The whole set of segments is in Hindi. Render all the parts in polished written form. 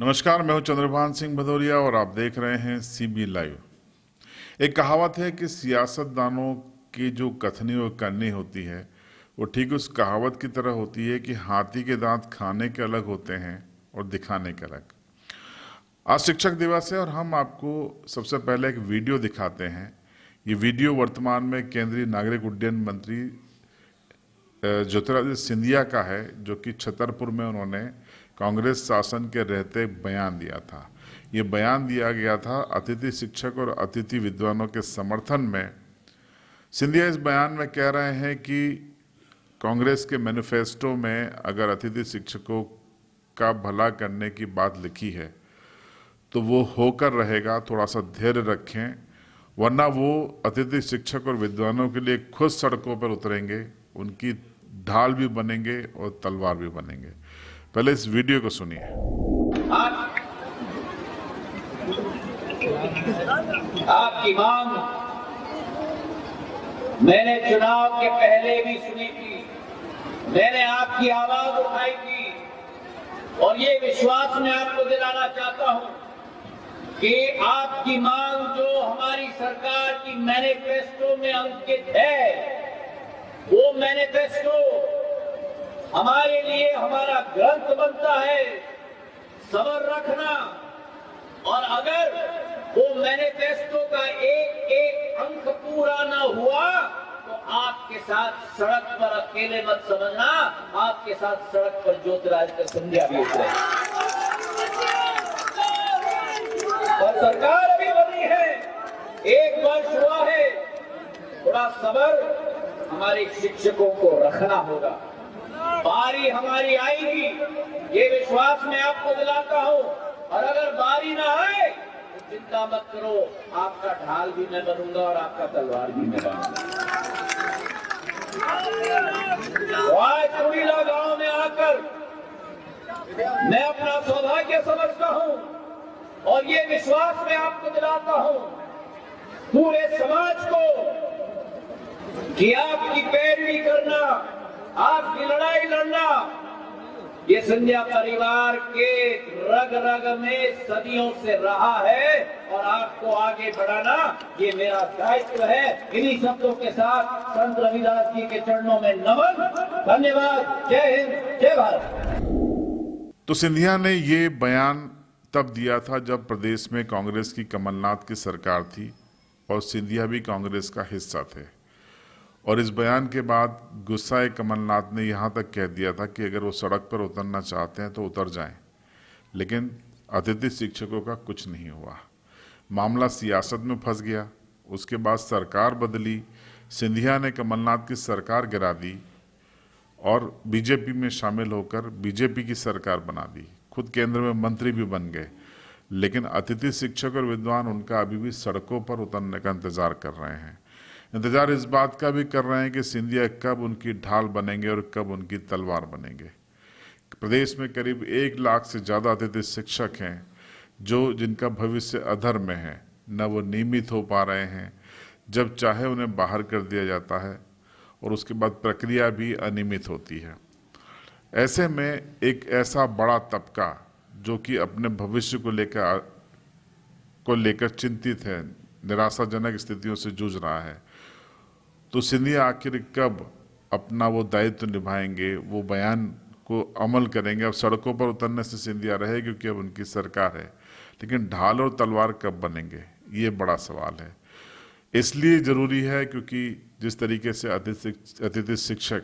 नमस्कार, मैं हूं चंद्रभान सिंह भदौरिया और आप देख रहे हैं सीबी लाइव। एक कहावत है कि सियासतदानों की जो कथनी और करनी होती है वो ठीक उस कहावत की तरह होती है कि हाथी के दांत खाने के अलग होते हैं और दिखाने के अलग। आज शिक्षक दिवस है और हम आपको सबसे पहले एक वीडियो दिखाते हैं। ये वीडियो वर्तमान में केंद्रीय नागरिक उड्डयन मंत्री ज्योतिरादित्य सिंधिया का है, जो कि छतरपुर में उन्होंने कांग्रेस शासन के रहते बयान दिया था। ये बयान दिया गया था अतिथि शिक्षक और अतिथि विद्वानों के समर्थन में। सिंधिया इस बयान में कह रहे हैं कि कांग्रेस के मैनिफेस्टो में अगर अतिथि शिक्षकों का भला करने की बात लिखी है तो वो होकर रहेगा, थोड़ा सा धैर्य रखें, वरना वो अतिथि शिक्षक और विद्वानों के लिए खुद सड़कों पर उतरेंगे, उनकी ढाल भी बनेंगे और तलवार भी बनेंगे। पहले इस वीडियो को सुनिए। आपकी मांग मैंने चुनाव के पहले भी सुनी थी, मैंने आपकी आवाज उठाई थी और ये विश्वास मैं आपको दिलाना चाहता हूं कि आपकी मांग जो हमारी सरकार की मैनिफेस्टो में अंकित है, वो मैनिफेस्टो हमारे लिए हमारा ग्रंथ बनता है। सबर रखना, और अगर वो मैनिफेस्टो का एक एक अंक पूरा ना हुआ तो आपके साथ सड़क पर अकेले मत समझना, आपके साथ सड़क पर ज्योतिरादित्य सिंधिया भी उतरेगा। और सरकार अभी बनी है, 1 वर्ष हुआ है, थोड़ा सबर हमारे शिक्षकों को रखना होगा। बारी हमारी आएगी, ये विश्वास मैं आपको दिलाता हूं। और अगर बारी ना आए तो चिंता मत करो, आपका ढाल भी मैं बनूंगा और आपका तलवार भी मैं बनूंगा। आज कुड़ीला गांव में आकर मैं अपना सौभाग्य समझता हूं और ये विश्वास मैं आपको दिलाता हूं पूरे समाज को कि आपकी पैरवी करना, आपकी लड़ाई लड़ना, ये सिंधिया परिवार के रग रग में सदियों से रहा है और आपको आगे बढ़ाना ये मेरा दायित्व है। इन्हीं शब्दों के साथ संत रविदास जी के चरणों में नमन। धन्यवाद। जय हिंद, जय भारत। तो सिंधिया ने ये बयान तब दिया था जब प्रदेश में कांग्रेस की कमलनाथ की सरकार थी और सिंधिया भी कांग्रेस का हिस्सा थे। और इस बयान के बाद गुस्साए कमलनाथ ने यहाँ तक कह दिया था कि अगर वो सड़क पर उतरना चाहते हैं तो उतर जाएं। लेकिन अतिथि शिक्षकों का कुछ नहीं हुआ, मामला सियासत में फंस गया। उसके बाद सरकार बदली, सिंधिया ने कमलनाथ की सरकार गिरा दी और बीजेपी में शामिल होकर बीजेपी की सरकार बना दी। खुद केंद्र में मंत्री भी बन गए। लेकिन अतिथि शिक्षक और विद्वान उनका अभी भी सड़कों पर उतरने का इंतजार कर रहे हैं। इंतजार इस बात का भी कर रहे हैं कि सिंधिया कब उनकी ढाल बनेंगे और कब उनकी तलवार बनेंगे। प्रदेश में करीब 1 लाख से ज़्यादा अतिथि शिक्षक हैं जिनका भविष्य अधर में है, न वो नियमित हो पा रहे हैं। जब चाहे उन्हें बाहर कर दिया जाता है और उसके बाद प्रक्रिया भी अनियमित होती है। ऐसे में एक ऐसा बड़ा तबका जो कि अपने भविष्य को लेकर चिंतित है, निराशाजनक स्थितियों से जूझ रहा है, तो सिंधिया आखिर कब अपना वो दायित्व निभाएंगे, वो बयान को अमल करेंगे। अब सड़कों पर उतरने से सिंधिया रहे क्योंकि अब उनकी सरकार है, लेकिन ढाल और तलवार कब बनेंगे, ये बड़ा सवाल है। इसलिए ज़रूरी है क्योंकि जिस तरीके से अतिथि शिक्षक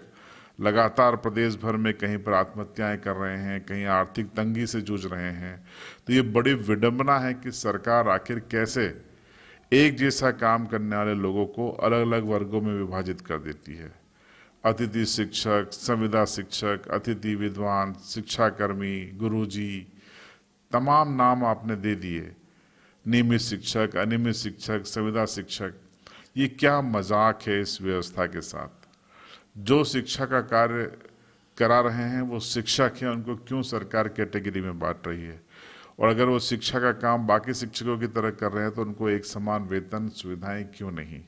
लगातार प्रदेश भर में कहीं पर आत्महत्याएं कर रहे हैं, कहीं आर्थिक तंगी से जूझ रहे हैं, तो ये बड़ी विडंबना है कि सरकार आखिर कैसे एक जैसा काम करने वाले लोगों को अलग अलग वर्गों में विभाजित कर देती है। अतिथि शिक्षक, संविदा शिक्षक, अतिथि विद्वान, शिक्षाकर्मी, गुरुजी, तमाम नाम आपने दे दिए। नियमित शिक्षक, अनियमित शिक्षक, संविदा शिक्षक, ये क्या मजाक है इस व्यवस्था के साथ। जो शिक्षा का कार्य करा रहे हैं वो शिक्षक हैं, उनको क्यों सरकार कैटेगरी में बांट रही है। और अगर वो शिक्षा का काम बाकी शिक्षकों की तरह कर रहे हैं तो उनको एक समान वेतन सुविधाएं क्यों नहीं।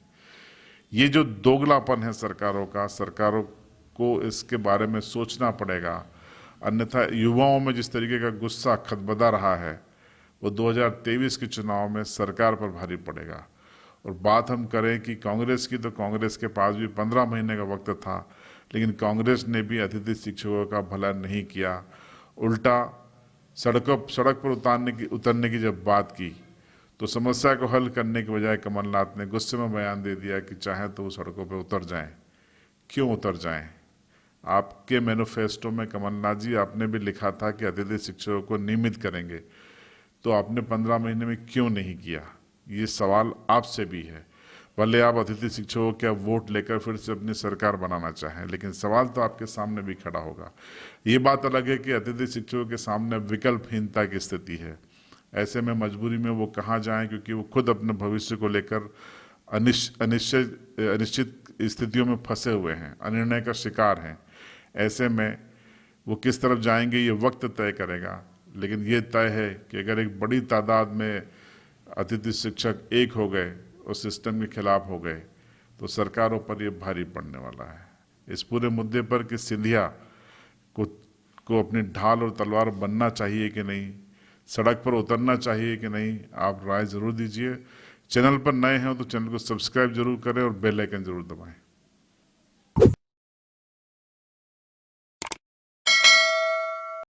ये जो दोगलापन है सरकारों का, सरकारों को इसके बारे में सोचना पड़ेगा। अन्यथा युवाओं में जिस तरीके का गुस्सा खदबदा रहा है वो 2023 के चुनाव में सरकार पर भारी पड़ेगा। और बात हम करें कि कांग्रेस की, तो कांग्रेस के पास भी 15 महीने का वक्त था, लेकिन कांग्रेस ने भी अतिथि शिक्षकों का भला नहीं किया। उल्टा सड़क पर उतरने की जब बात की तो समस्या को हल करने के बजाय कमलनाथ ने गुस्से में बयान दे दिया कि चाहे तो वो सड़कों पर उतर जाएं। क्यों उतर जाएं? आपके मैनिफेस्टो में कमलनाथ जी आपने भी लिखा था कि अतिथि शिक्षकों को नियमित करेंगे, तो आपने 15 महीने में क्यों नहीं किया? ये सवाल आपसे भी है। भले आप अतिथि शिक्षकों के वोट लेकर फिर से अपनी सरकार बनाना चाहें, लेकिन सवाल तो आपके सामने भी खड़ा होगा। ये बात अलग है कि अतिथि शिक्षकों के सामने विकल्पहीनता की स्थिति है। ऐसे में मजबूरी में वो कहाँ जाएं, क्योंकि वो खुद अपने भविष्य को लेकर अनिश्चित स्थितियों में फंसे हुए हैं, अनिर्णय का शिकार हैं। ऐसे में वो किस तरफ जाएंगे ये वक्त तय करेगा, लेकिन ये तय है कि अगर एक बड़ी तादाद में अतिथि शिक्षक एक हो गए और सिस्टम के खिलाफ हो गए तो सरकारों पर ये भारी पड़ने वाला है। इस पूरे मुद्दे पर कि सिंधिया को अपनी ढाल और तलवार बनना चाहिए कि नहीं, सड़क पर उतरना चाहिए कि नहीं, आप राय जरूर दीजिए। चैनल पर नए हैं तो चैनल को सब्सक्राइब जरूर करें और बेल आइकन जरूर दबाएं।